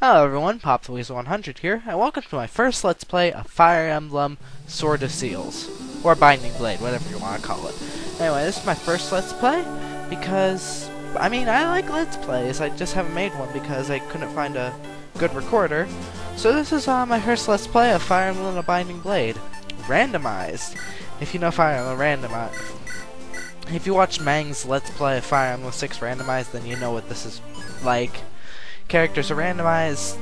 Hello everyone, PopTheWeasel100 here, and welcome to my first Let's Play of Fire Emblem Sword of Seals. Or Binding Blade, whatever you want to call it. Anyway, this is my first Let's Play, because, I like Let's Plays, I just haven't made one because I couldn't find a good recorder. So this is my first Let's Play of Fire Emblem and Binding Blade. Randomized. If you know Fire Emblem Randomized. If you watched Mang's Let's Play of Fire Emblem 6 Randomized, then you know what this is like. Characters are randomized,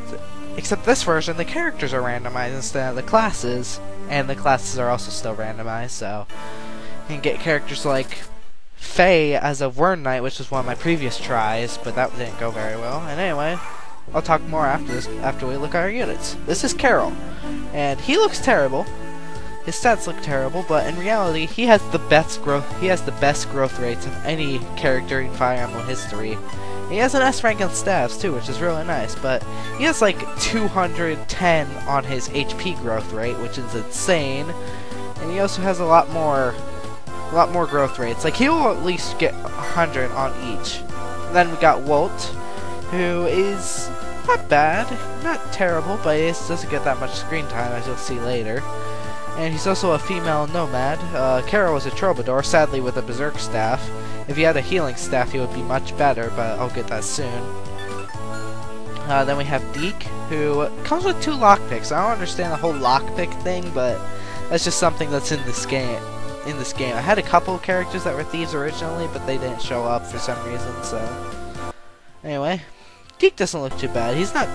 except this version, the characters are randomized instead of the classes, and the classes are also still randomized, so you can get characters like Faye as a Wern Knight, which was one of my previous tries, but that didn't go very well. And anyway, I'll talk more after this, after we look at our units. This is Carol, and he looks terrible. His stats look terrible, but in reality, he has the best growth. He has the best growth rates of any character in Fire Emblem history. He has an S rank in staffs too, which is really nice, but he has like 210 on his HP growth rate, which is insane. And he also has a lot more growth rates. Like he'll at least get 100 on each. And then we got Walt, who is not bad, not terrible, but he doesn't get that much screen time, as you'll see later. And he's also a female nomad. Carol was a troubadour, sadly with a berserk staff. If he had a healing staff, he would be much better, but I'll get that soon. Then we have Deke, who comes with 2 lockpicks. I don't understand the whole lockpick thing, but that's just something that's in this game. I had a couple of characters that were thieves originally, but they didn't show up for some reason. So anyway, Deke doesn't look too bad. He's not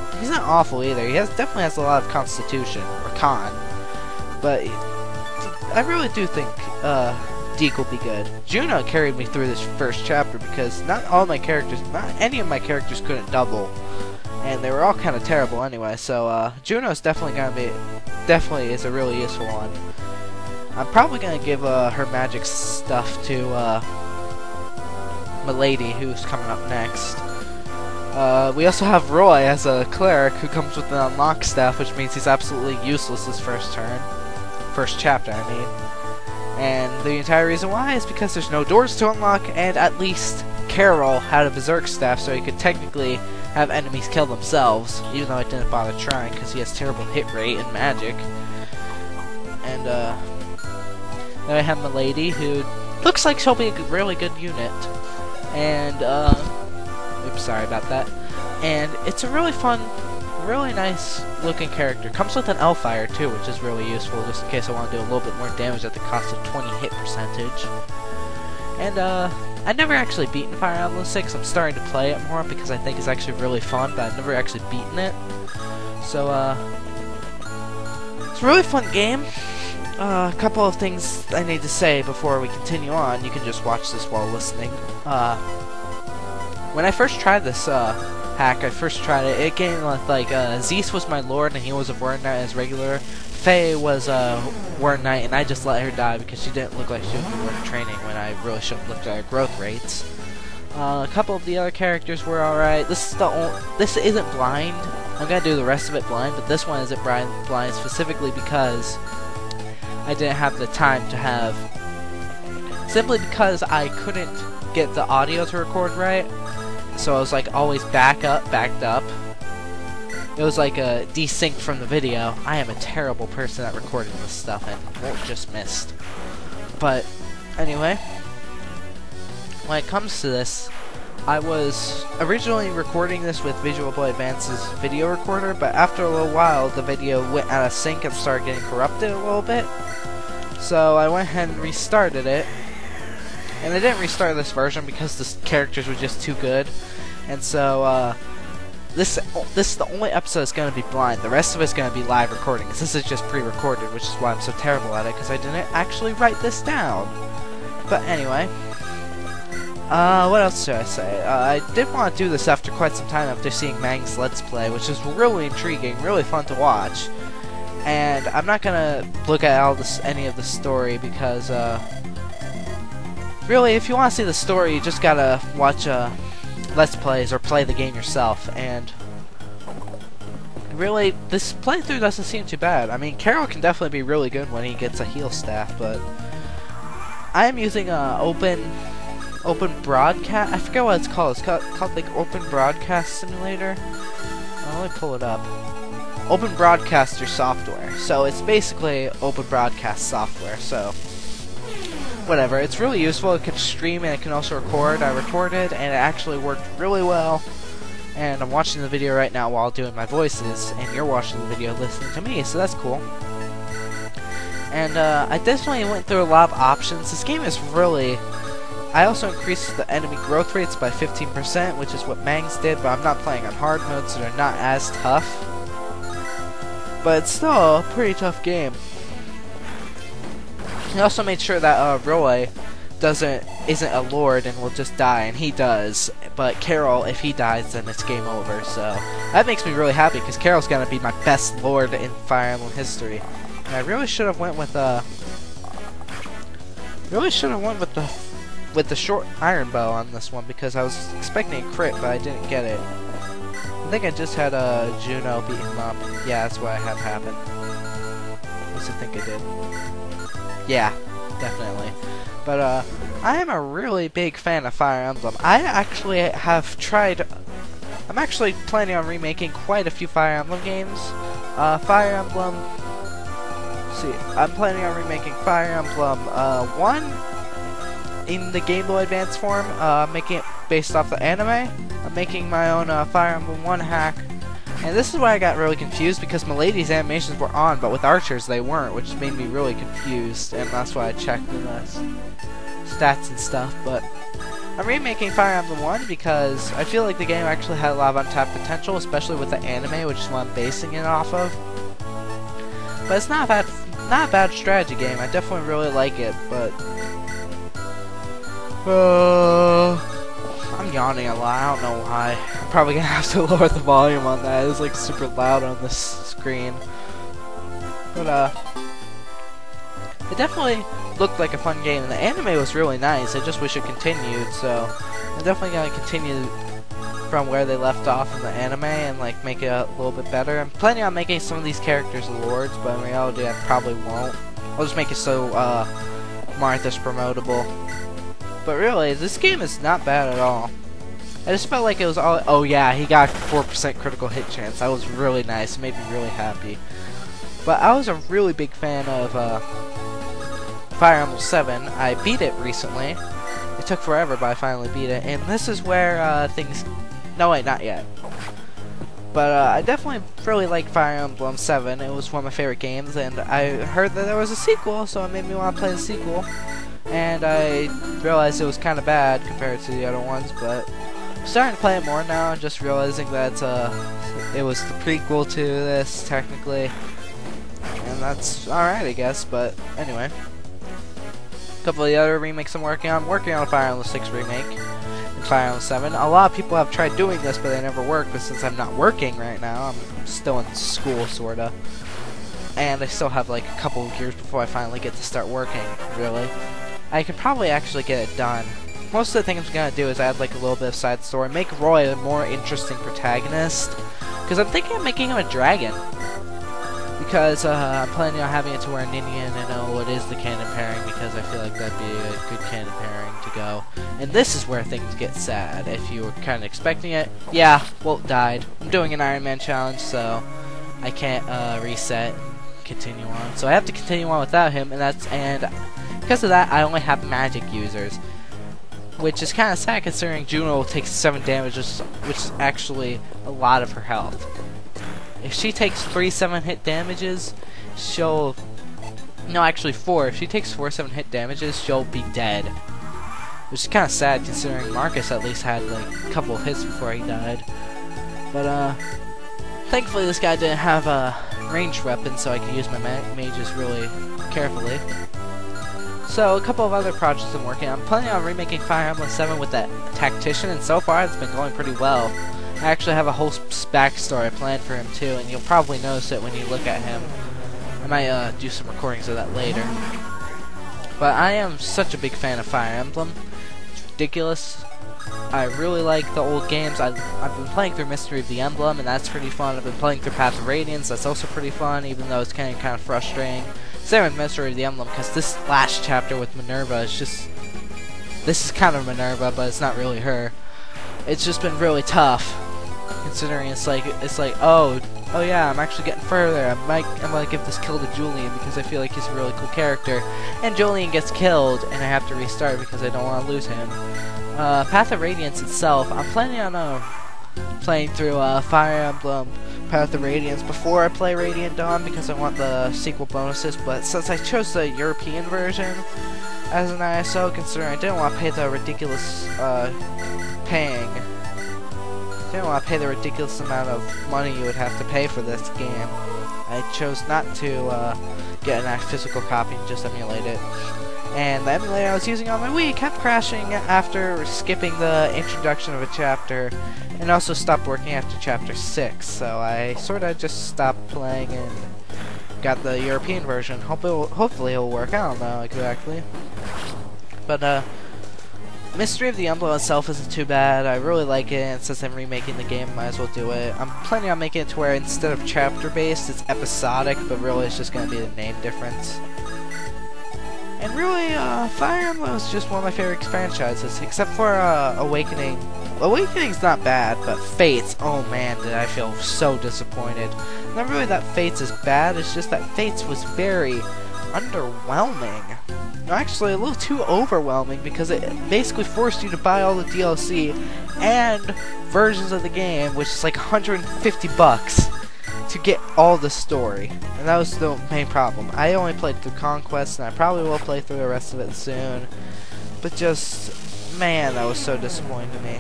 awful either. He definitely has a lot of constitution or con, but I really do think Deke will be good. Juno carried me through this first chapter because not any of my characters couldn't double, and they were all kind of terrible anyway. So Juno's definitely is a really useful one. I'm probably gonna give her magic stuff to Milady, who's coming up next. We also have Roy as a cleric who comes with an unlock staff, which means he's absolutely useless this first chapter, I mean. And the entire reason why is because there's no doors to unlock, and at least Carol had a berserk staff, so he could technically have enemies kill themselves, even though I didn't bother trying because he has terrible hit rate and magic. And then I have Milady, who looks like she'll be a really good unit. And oops, sorry about that. And it's a really fun, really nice looking character. Comes with an L-Fire too, which is really useful just in case I want to do a little bit more damage at the cost of 20 hit percentage. And I've never actually beaten Fire Emblem 6. I'm starting to play it more because I think it's actually really fun, but I've never actually beaten it. So it's a really fun game. A couple of things I need to say before we continue on. You can just watch this while listening. When I first tried this hack, it came with like Zeus was my lord and he was a Wern Knight as regular. Faye was a Wern Knight and I just let her die because she didn't look like she would be worth training when I really should have looked at her growth rates. A couple of the other characters were alright. This isn't blind. I'm gonna do the rest of it blind, but this one isn't blind specifically because I didn't have the time to have. Simply because I couldn't get the audio to record right. So I was like always backed up. It was like a desync from the video. I am a terrible person at recording this stuff and won't just missed. But anyway, when it comes to this, I was originally recording this with Visual Boy Advance's video recorder, but after a little while the video went out of sync and started getting corrupted a little bit. So I went ahead and restarted it. And I didn't restart this version because the characters were just too good. And so, this is the only episode that's going to be blind. The rest of it's going to be live recordings. This is just pre-recorded, which is why I'm so terrible at it, because I didn't actually write this down. But anyway, what else should I say? I did want to do this after quite some time after seeing Mang's Let's Play, which is really intriguing, really fun to watch. And I'm not going to look at any of the story because, really, if you want to see the story, you just gotta watch Let's Plays or play the game yourself. And really, this playthrough doesn't seem too bad. I mean, Carol can definitely be really good when he gets a heal staff, but I am using open broadcast. I forget what it's called. It's called like Open Broadcast Simulator. let me pull it up. Open Broadcaster software. So it's basically open broadcast software. So whatever. It's really useful. It can stream and it can also record. I recorded and it actually worked really well. And I'm watching the video right now while doing my voices, and you're watching the video listening to me, so that's cool. And I definitely went through a lot of options. This game is really... I also increased the enemy growth rates by 15%, which is what Mangs did, but I'm not playing on hard mode, so they're not as tough. But it's still a pretty tough game. I also made sure that Roy isn't a lord and will just die, and he does. But Carol, if he dies, then it's game over. So that makes me really happy because Carol's gonna be my best lord in Fire Emblem history. And I really should have went with the short iron bow on this one because I was expecting a crit, but I didn't get it. I think I just had Juno beat him up. Yeah, that's what I had happen. At least I think I did. Yeah, definitely. But I am a really big fan of Fire Emblem. I'm actually planning on remaking quite a few Fire Emblem games. Fire Emblem... let's see, I'm planning on remaking Fire Emblem 1 in the Game Boy Advance form, making it based off the anime. I'm making my own Fire Emblem 1 hack. And this is why I got really confused, because Milady's animations were on, but with Archer's they weren't, which made me really confused, and that's why I checked in the stats and stuff. But I'm remaking Fire Emblem 1 because I feel like the game actually had a lot of untapped potential, especially with the anime, which is what I'm basing it off of. But it's not a bad strategy game. I definitely really like it, but I'm yawning a lot. I don't know why. I'm probably gonna have to lower the volume on that. It's like super loud on this screen. But it definitely looked like a fun game, and the anime was really nice. I just wish it continued. So I'm definitely gonna continue from where they left off in the anime and like make it a little bit better. I'm planning on making some of these characters lords, but in reality I probably won't. I'll just make it so Martha's promotable. But really, this game is not bad at all. I just felt like it was all... oh yeah, he got 4% critical hit chance. That was really nice. It made me really happy. But I was a really big fan of Fire Emblem 7. I beat it recently. It took forever, but I finally beat it. And this is where things... no, wait, not yet. But I definitely really like Fire Emblem 7. It was one of my favorite games, and I heard that there was a sequel, so it made me want to play the sequel. And I realized it was kind of bad compared to the other ones, but I'm starting to play it more now, and just realizing that it was the prequel to this, technically. And that's alright, I guess, but anyway. A couple of the other remakes I'm working on. I'm working on a Fire Emblem 6 remake and Fire Emblem 7. A lot of people have tried doing this, but they never worked, but since I'm not working right now, I'm still in school, sorta. And I still have like a couple of years before I finally get to start working, really. I could probably actually get it done. Most of the things I'm gonna do is add like a little bit of side story, make Roy a more interesting protagonist, because I'm thinking of making him a dragon. Because I'm planning on having it to where Ninian and Elwood is the canon pairing, because I feel like that'd be a good canon pairing to go. And this is where things get sad. If you were kind of expecting it, yeah, Walt died. I'm doing an Iron Man challenge, so I can't reset and continue on. So I have to continue on without him, and because of that, I only have magic users, which is kind of sad considering Juno will take 7 damage, which is actually a lot of her health. If she takes 3 7-hit damages, she'll... no, actually 4. If she takes 4 7-hit damages, she'll be dead. Which is kind of sad considering Marcus at least had like a couple of hits before he died. But thankfully this guy didn't have a ranged weapon, so I could use my mages really carefully. So, a couple of other projects I'm working on. I'm planning on remaking Fire Emblem 7 with that tactician, and so far it's been going pretty well. I actually have a whole backstory planned for him too, and you'll probably notice it when you look at him. I might do some recordings of that later. But I am such a big fan of Fire Emblem. It's ridiculous. I really like the old games. I've been playing through Mystery of the Emblem, and that's pretty fun. I've been playing through Path of Radiance, that's also pretty fun, even though it's kind of frustrating. Same with Mystery of the Emblem, because this last chapter with Minerva is just... this is kind of Minerva, but it's not really her. It's just been really tough. Considering it's like oh yeah, I'm actually getting further. I'm gonna give this kill to Julian because I feel like he's a really cool character. And Julian gets killed, and I have to restart because I don't want to lose him. Path of Radiance itself, I'm planning on playing through Fire Emblem Path of Radiance before I play Radiant Dawn because I want the sequel bonuses. But since I chose the European version as an ISO, considering I didn't want to pay the ridiculous didn't want to pay the ridiculous amount of money you would have to pay for this game, I chose not to get an physical copy and just emulate it. And the emulator I was using on my Wii kept crashing after skipping the introduction of a chapter, and also stopped working after chapter 6, so I sorta just stopped playing and got the European version. Hopefully it'll work, I don't know exactly. But Mystery of the Emblem itself isn't too bad. I really like it, and since I'm remaking the game, I might as well do it. I'm planning on making it to where instead of chapter-based, it's episodic, but really it's just going to be the name difference. And really, Fire Emblem is just one of my favorite franchises, except for Awakening. Awakening's not bad, but Fates, oh man, did I feel so disappointed. Not really that Fates is bad, it's just that Fates was very underwhelming. Actually, a little too overwhelming because it basically forced you to buy all the DLC and versions of the game, which is like 150 bucks to get all the story. And that was the main problem. I only played through Conquest, and I probably will play through the rest of it soon. But just, man, that was so disappointing to me.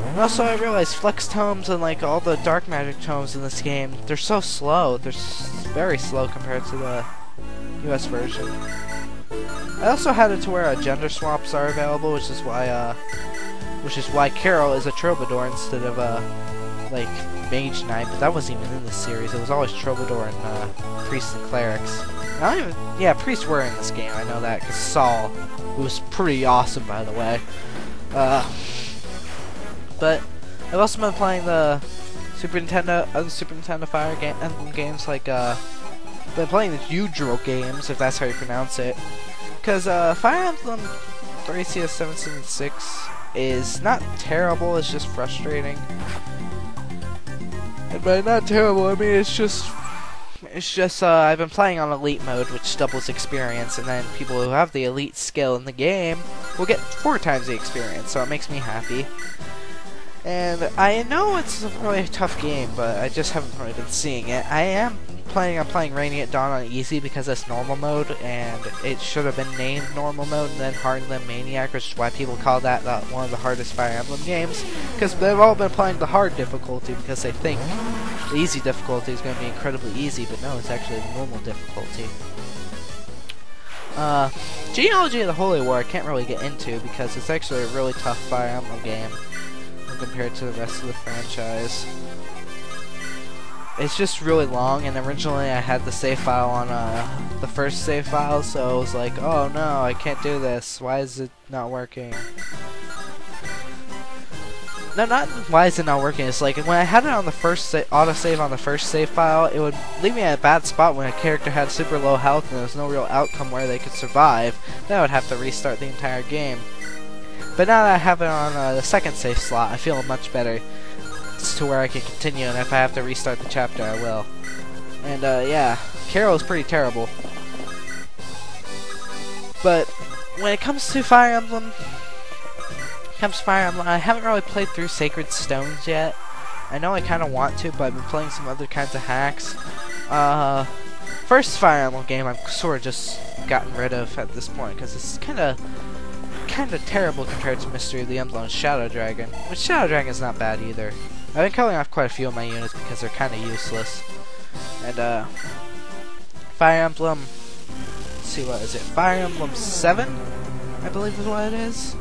And also, I realized Flex Tomes and like all the Dark Magic Tomes in this game, they're so slow. They're very slow compared to the US version. I also had it to where gender swaps are available, which is why Carol is a Troubadour instead of like Mage Knight, but that wasn't even in the series. It was always Troubadour and Priests and Clerics. Yeah, Priests were in this game, I know that, because Saul, who was pretty awesome, by the way. But I've also been playing the other Super Nintendo Fire Emblem games, like, been playing the Udro games, if that's how you pronounce it. Because Fire Emblem 3CS776 is not terrible, it's just frustrating. And by not terrible, I mean it's just I've been playing on Elite mode, which doubles experience, and then people who have the Elite skill in the game will get 4 times the experience, so it makes me happy. And I know it's a really tough game, but I just haven't really been seeing it. I am planning on playing Radiant Dawn on easy because that's normal mode, and it should have been named normal mode and then hard and then maniac, which is why people call that one of the hardest Fire Emblem games, because they've all been playing the hard difficulty because they think the easy difficulty is going to be incredibly easy, but no, it's actually the normal difficulty. Genealogy of the Holy War I can't really get into because it's actually a really tough Fire Emblem game compared to the rest of the franchise. It's just really long, and originally I had the save file on the first save file, so I was like, oh no, I can't do this. Why is it not working? No, not why is it not working. It's like when I had it on the first autosave on the first save file, it would leave me at a bad spot when a character had super low health and there was no real outcome where they could survive. Then I would have to restart the entire game. But now that I have it on the second save slot, I feel much better. To where I can continue, and if I have to restart the chapter, I will. And yeah, Carol is pretty terrible. But when it comes to Fire Emblem, I haven't really played through Sacred Stones yet. I know I kind of want to, but I've been playing some other kinds of hacks. First Fire Emblem game I've sort of just gotten rid of at this point because it's kind of terrible compared to Mystery of the Emblem and Shadow Dragon, which Shadow Dragon is not bad either. I've been killing off quite a few of my units because they're kind of useless. And Fire Emblem, let's see, what is it? Fire Emblem 7, I believe is what it is.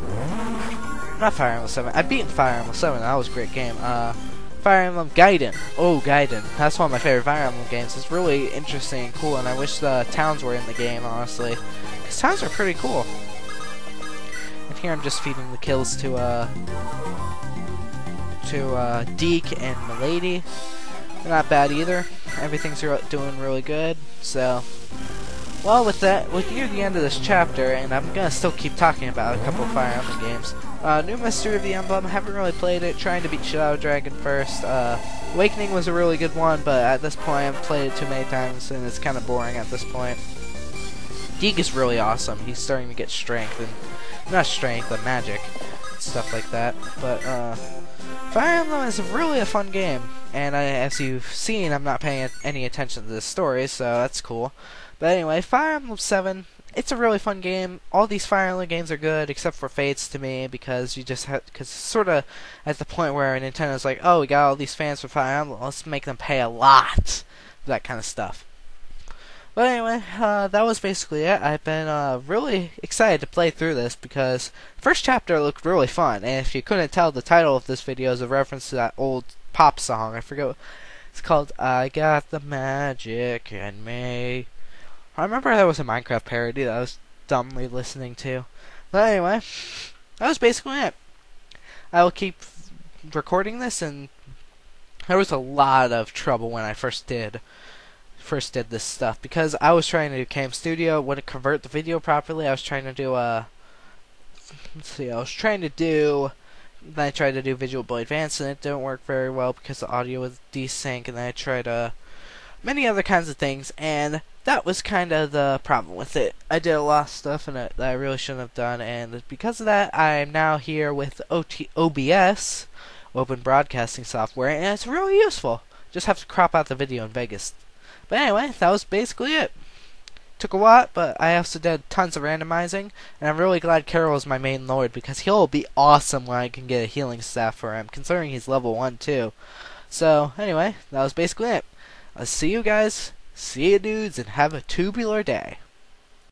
Not Fire Emblem 7. I've beaten Fire Emblem 7. That was a great game. Fire Emblem Gaiden. Oh, Gaiden. That's one of my favorite Fire Emblem games. It's really interesting and cool, and I wish the towns were in the game, honestly. Because towns are pretty cool. And here I'm just feeding the kills to Deke and Milady. They're not bad either. Everything's doing really good. So, well, with that, we're near the end of this chapter, and I'm gonna still keep talking about a couple of Fire Emblem games. New Mystery of the Emblem, haven't really played it, trying to beat Shadow Dragon first. Awakening was a really good one, but at this point I've played it too many times and it's kind of boring at this point. Deke is really awesome, he's starting to get strength, and not strength, but magic, and stuff like that. But Fire Emblem is really a fun game, and as you've seen, I'm not paying any attention to the story, so that's cool. But anyway, Fire Emblem 7, it's a really fun game. All these Fire Emblem games are good, except for Fates to me, because you just have, because sort of at the point where Nintendo's like, oh, we got all these fans for Fire Emblem, let's make them pay a lot, that kind of stuff. But anyway, that was basically it. I've been really excited to play through this because first chapter looked really fun, and if you couldn't tell, the title of this video is a reference to that old pop song. I forget what it's called. I got the magic in me. I remember there was a Minecraft parody that I was dumbly listening to. But anyway, that was basically it. I will keep recording this, and there was a lot of trouble when I first did this stuff because I was trying to do Cam Studio, wouldn't convert the video properly. I was trying to do then I tried to do Visual Boy Advance and it didn't work very well because the audio was desync, and then I tried many other kinds of things, and that was kind of the problem with it. I did a lot of stuff that I really shouldn't have done, and because of that, I'm now here with OBS, Open Broadcasting Software, and it's really useful. Just have to crop out the video in Vegas. But anyway, that was basically it. Took a lot, but I also did tons of randomizing, and I'm really glad Carol is my main lord because he'll be awesome when I can get a healing staff for him, considering he's level 1 too. So anyway, that was basically it. I'll see you guys, see you dudes, and have a tubular day.